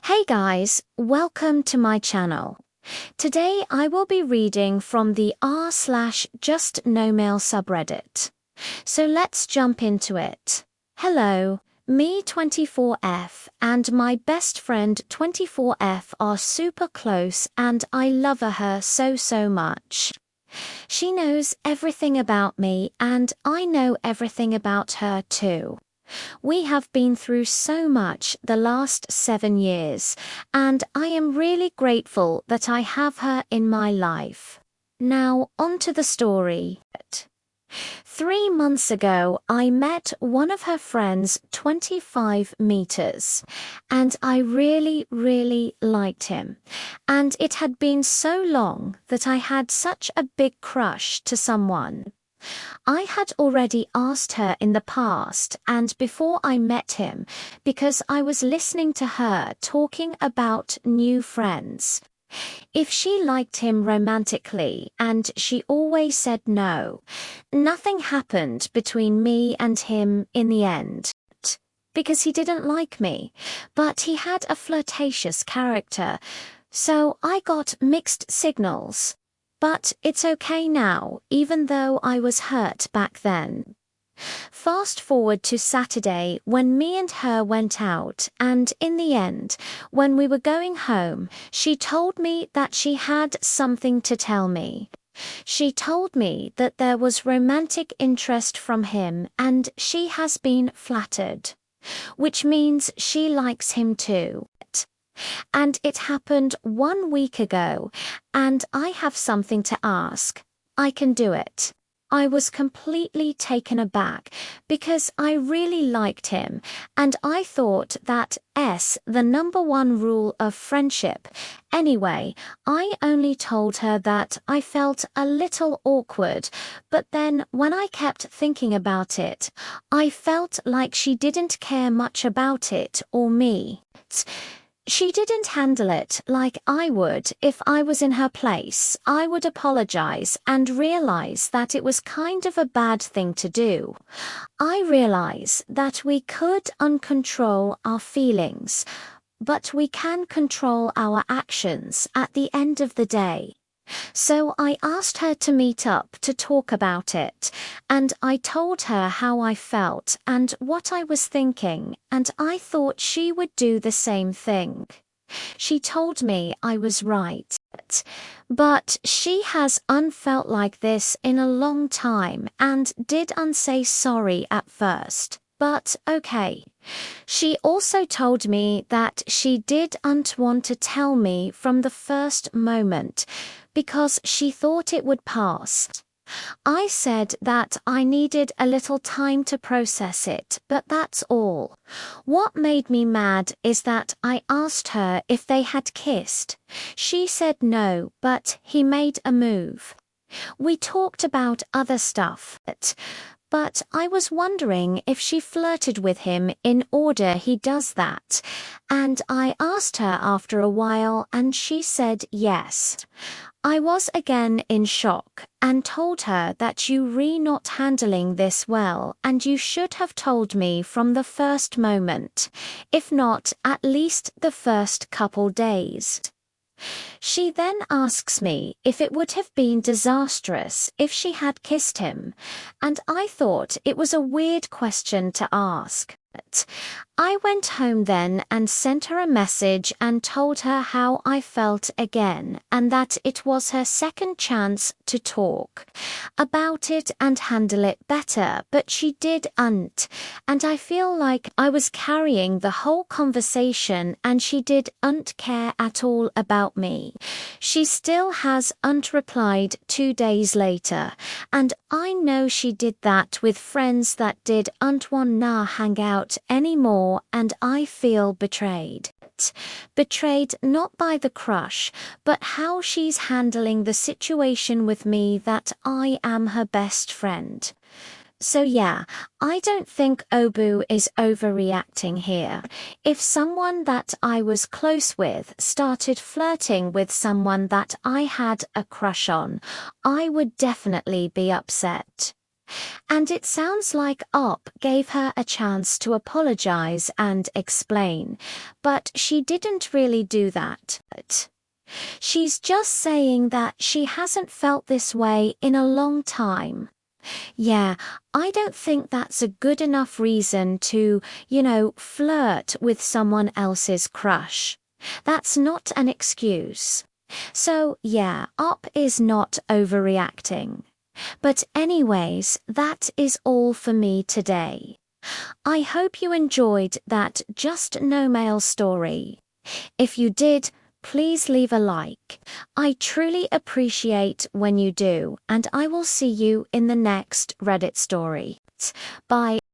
Hey guys, welcome to my channel. Today I will be reading from the r/just-no-mail subreddit. So let's jump into it. Hello, me 24F and my best friend 24F are super close and I love her so much. She knows everything about me and I know everything about her too. We have been through so much the last 7 years, and I am really grateful that I have her in my life. Now, on to the story. 3 months ago, I met one of her friends 25 meters, and I really liked him. And it had been so long that I had such a big crush to someone. I had already asked her in the past and before I met him because I was listening to her talking about new friends. If she liked him romantically and she always said no, nothing happened between me and him in the end. Because he didn't like me, but he had a flirtatious character, so I got mixed signals. But it's okay now, even though I was hurt back then. Fast forward to Saturday when me and her went out, and in the end, when we were going home, she told me that she had something to tell me. She told me that there was romantic interest from him and she has been flattered, which means she likes him too. And it happened 1 week ago, and I have something to ask. I can do it. I was completely taken aback because I really liked him, and I thought that the number one rule of friendship. Anyway, I only told her that I felt a little awkward, but then when I kept thinking about it, I felt like she didn't care much about it or me. She didn't handle it like I would. If I was in her place, I would apologize and realize that it was kind of a bad thing to do. I realize that we could uncontrol our feelings, but we can control our actions at the end of the day. So I asked her to meet up to talk about it, and I told her how I felt and what I was thinking, and I thought she would do the same thing. She told me I was right, but she has unfelt like this in a long time and did unsay sorry at first. But okay. She also told me that she didn't want to tell me from the first moment because she thought it would pass. I said that I needed a little time to process it, but that's all. What made me mad is that I asked her if they had kissed. She said no, but he made a move. We talked about other stuff, but I was wondering if she flirted with him in order he does that, and I asked her after a while and she said yes. I was again in shock and told her that you're not handling this well and you should have told me from the first moment, if not at least the first couple days. She then asks me if it would have been disastrous if she had kissed him, and I thought it was a weird question to ask. I went home then and sent her a message and told her how I felt again and that it was her second chance to talk about it and handle it better, but she didn't, and I feel like I was carrying the whole conversation and she didn't care at all about me. She still hasn't replied 2 days later, and I know she did that with friends that didn't wanna hang out anymore, and I feel betrayed. Betrayed not by the crush, but how she's handling the situation with me that I am her best friend. So yeah, I don't think Obu is overreacting here. If someone that I was close with started flirting with someone that I had a crush on, I would definitely be upset. And it sounds like Op gave her a chance to apologize and explain, but she didn't really do that. She's just saying that she hasn't felt this way in a long time. Yeah, I don't think that's a good enough reason to, flirt with someone else's crush. That's not an excuse. So, yeah, Op is not overreacting. But anyways, that is all for me today. I hope you enjoyed that Just No Mail story. If you did, please leave a like. I truly appreciate when you do, and I will see you in the next Reddit story. Bye.